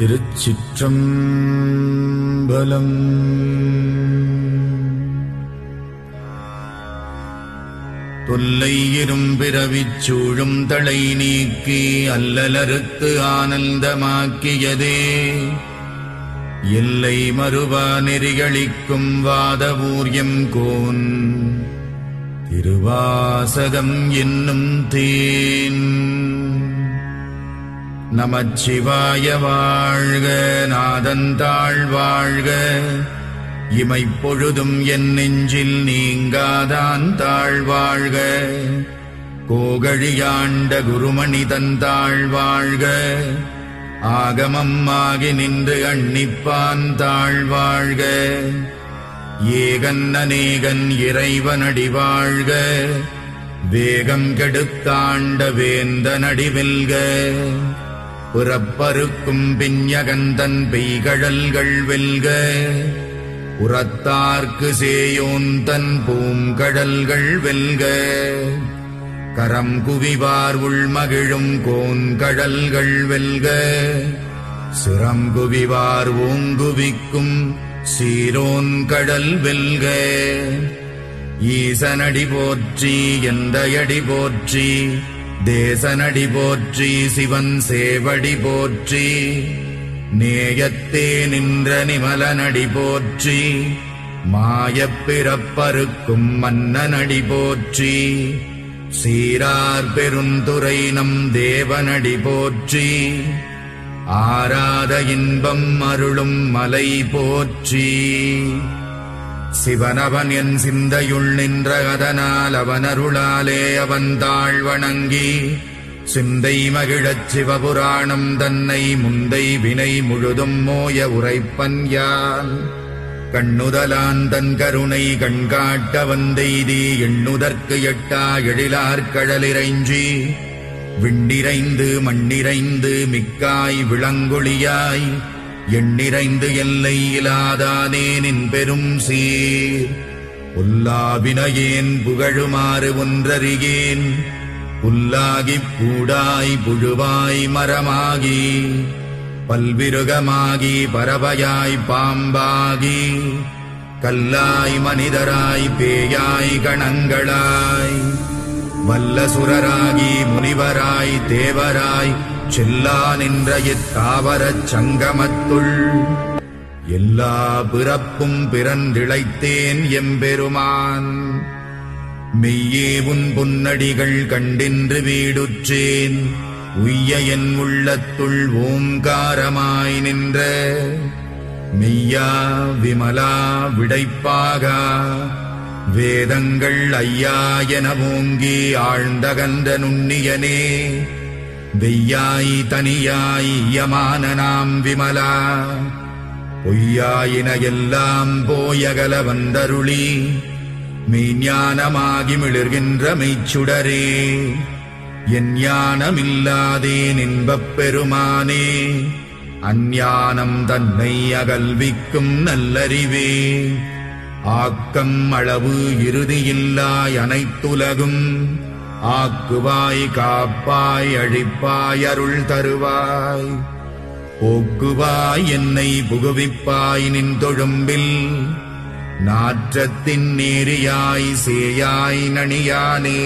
திருச்சிற்றம்பலம். தொல்லை இரும்பிறவிச் சூழும் தளை நீக்கி அல்லலறுத்து ஆனந்தமாக்கியதே எல்லை மறுவா நெறிகளிக்கும் வாதவூர்யம் கோன் திருவாசகம் என்னும் தேன். நமச்சிவாய வாழ்க, நாதந்தாள் வாழ்க, இமைப்பொழுதும் என் நெஞ்சில் நீங்காதான் தாழ்வாழ்க. கோகழியாண்ட குருமணி தந்தாள் வாழ்க, ஆகமம் ஆகி நின்று அண்ணிப்பான் தாழ்வாழ்க. ஏகன் அநேகன் இறைவனடி வாழ்க, வேகம் கெடுத்தாண்ட வேந்தனடி வெல்க. புறப்பருக்கும் பிஞகந்தன் பெய்கழல்கள் வெல்க, உரத்தார்க்கு சேயோன் தன் பூங்கடல்கள் வெல்க. கரம் குவிவார் உள்மகிழும் கோன்கடல்கள் வெல்க, சிரம் குவிவார் ஓங்குவிக்கும் சீரோன் கடல் வெல்க. ஈசனடி போற்றி, எந்தையடி போற்றி, தேசனடி போற்றி, சிவன் சேவடி போற்றி. நேயத்தே நின்ற நிமலனடி போற்றி, மாயப் பிறப்பருக்கும் மன்னனடி போற்றி. சீரார் பெருந்துரை நம் தேவனடி போற்றி, ஆராத இன்பம் அருளும் மலை போற்றி. சிவனவன் என் சிந்தையுள் நின்ற அதனால் அவனருளாலே அவன் தாழ் வணங்கி சிந்தை மகிழச் சிவபுராணம் தன்னை முந்தை வினை முழுதும் மோய உரைப்பன் யான். கண்ணுதலான் தன் கருணை கண்காட்ட வந்தெய்தி எண்ணுதற்கு எட்டா எழிலார்கடலிறைஞ்சி விண்ணிறைந்து மண்ணிறைந்து மிக்காய் விளங்கொழியாய் எண்ணிறைந்து எல்லை இலாதானே நின் பெரும் சீர். புல்லாவினையேன் புகழுமாறு ஒன்றறியேன், புல்லாகிப் பூடாய் புழுவாய் மரமாகி பல்விருகமாகி பறவையாய் பாம்பாகி கல்லாய் மனிதராய் பேயாய் கணங்களாய் வல்லசுரராகி முனிவராய் தேவராய் செல்லா நின்ற இத்தாவரச் சங்கமத்துள் எல்லா பிறப்பும் பிறந்திழைத்தேன் எம்பெருமான். மெய்யே உன் பொன்னடிகள் கண்டின்று வீடுற்றேன், உய்ய என் உள்ளத்துள் ஓங்காரமாய் நின்ற மெய்யா விமலா விடைப்பாகா வேதங்கள் ஐயா என ஓங்கி ஆழ்ந்தகன்ற நுண்ணியனே. வெய்யாய் தனியாய் யமான நாம் விமலா, பொய்யாயின எல்லாம் போயகல வந்தருளி மெய்ஞானமாகி மிளிர்கின்ற மெய்ச்சுடரே. என் ஞானமில்லாதேன் இன்பப் பெருமானே, அஞ்ஞானம் தன்னை அகல்விக்கும் நல்லறிவே. ஆக்கம் அளவு இறுதியில்லாய் அனைத்துலகும் ஆக்குவாய் காப்பாய் அழிப்பாய் அருள் தருவாய். போக்குவாய் என்னை புகுவிப்பாய் நின் தொழும்பில், நாற்றத்தின் நேரியாய் சேயாய் நணியானே.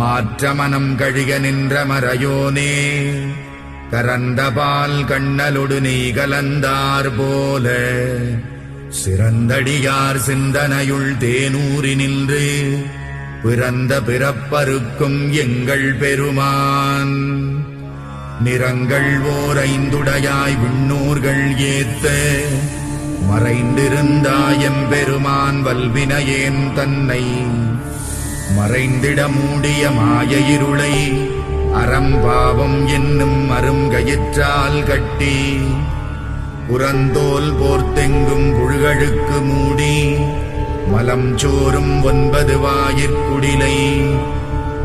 மாற்றமனம் கழிக நின்ற மறையோனே, கரந்தபால் கண்ணலொடு நெய் கலந்தார் போல சிறந்தடியார் சிந்தனையுள் தேனூறி நின்று பிறந்த பிறப்பருக்கும் எங்கள் பெருமான். நிறங்கள் ஓர் ஐந்துடையாய் விண்ணூர்கள் ஏத்த மறைந்திருந்தாயம் பெருமான் வல்வினையேன் தன்னை மறைந்திட மூடிய மாய இருளை அறம்பாவம் என்னும் அருங்கயிற்றால் கட்டி புறந்தோல் போர்த்தெங்கும் புழுகழுக்கு மூடி மலம் சோறும் 9 வாயிற்குடிலை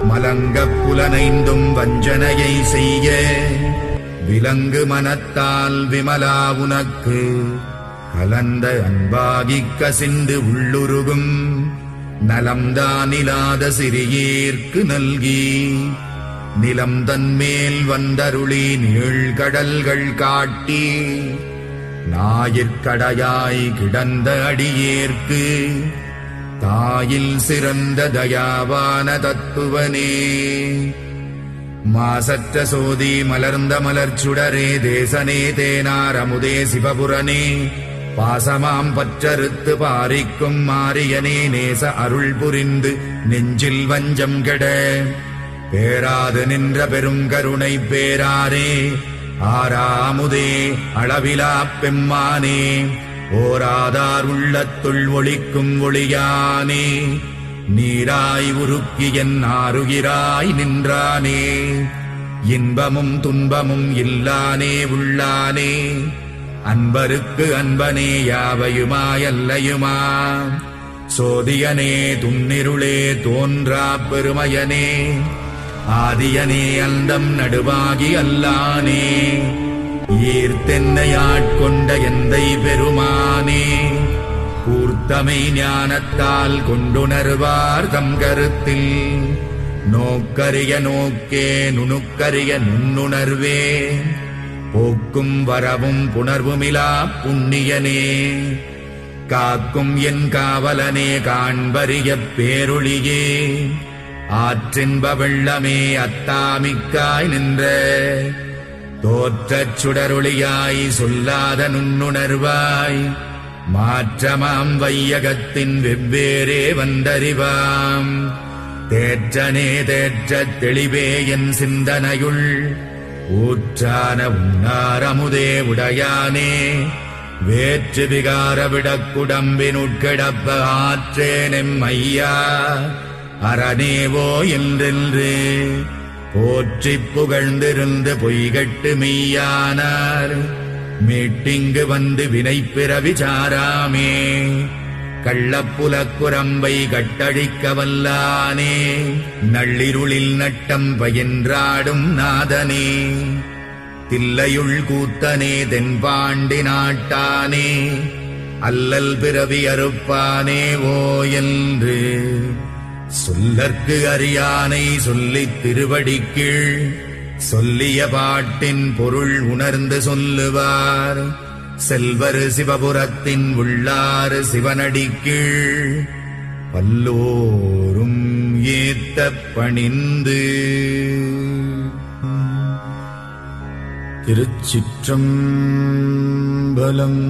மலங்கப் புலனைந்தும் வஞ்சனையை செய்ய விலங்கு மனத்தால் விமலா உனக்கு கலந்த அன்பாகிக் கசிந்து உள்ளுருகும் நலம்தானிலாத சிறியேற்கு நல்கி நிலம் தன்மேல் வந்தருளி நீழ்கடல்கள் காட்டி ஞாயிற்கடையாய் கிடந்த அடியேற்கு தாயில் சிறந்த தயாவான தத்துவனே. மாசற்ற சோதி மலர்ந்த மலர்ச்சுடரே தேசனே தேனார் அமுதே சிவபுரனே பாசமாம் பற்றறுத்து பாரிக்கும் மாரியனே நேச அருள் புரிந்து நெஞ்சில் வஞ்சம் கெட பேராது நின்ற பெருங்கருணை பேராரே ஆராமுதே அளவிலாப் பெம்மானே ஓராதார் உள்ளத்துள் ஒளிக்கும் ஒளியானே நீராய் உருக்கி என் ஆருகிறாய் நின்றானே இன்பமும் துன்பமும் இல்லானே உள்ளானே அன்பருக்கு அன்பனே யாவையுமாயல்லையுமா சோதியனே துன்னிருளே தோன்றா பெருமையனே ஆதியனே அந்தம் நடுவாகி அல்லானே ஈர்த்தென்னையாட்கொண்ட எந்தை பெருமானே கூர்த்தமை ஞானத்தால் கொண்டுணர்வார் தம் கருத்தில் நோக்கரிய நோக்கே நுணுக்கரிய நுண்ணுணர்வே போக்கும் வரவும் புணர்வுமிலா புண்ணியனே காக்கும் என் காவலனே காண்பரிய பேரொளியே ஆற்றின்ப வெள்ளமே அத்தாமிக்காய் நின்ற தோற்றச் சுடரொளியாய் சொல்லாத நுண்ணுணர்வாய் மாற்றமாம் வையகத்தின் வெவ்வேறே வந்தறிவாம் தேற்றனே தேற்றத் தெளிவே என் சிந்தனையுள் ஊற்றான உன்னாரமுதே உடையானே வேற்று விகார விடக்குடம்பினுட்கிடப்ப ஆற்றேனெம் ஐயா அரணேவோ என்றென்று போற்றிப் புகழ்ந்திருந்து பொய்கட்டு மெய்யானார் மீட்டிங்கு வந்து வினைப்பிறவி சாராமே கள்ளப்புலக்குரம்பை கட்டழிக்க வல்லானே நள்ளிருளில் நட்டம் பயின்றாடும் நாதனே தில்லையுள் கூத்தனே தென்பாண்டி நாட்டானே அல்லல் பிறவி அறுப்பானே ஓ என்று சொல்லற்கு அறியானை சொல்லித் திருவடிக்கீழ் சொல்லிய பாட்டின் பொருள் உணர்ந்து சொல்லுவார் செல்வர் சிவபுரத்தின் உள்ளாறு சிவனடிக்கீழ் பல்லோரும் ஏத்தப் பணிந்து. திருச்சிற்றம்பலம்.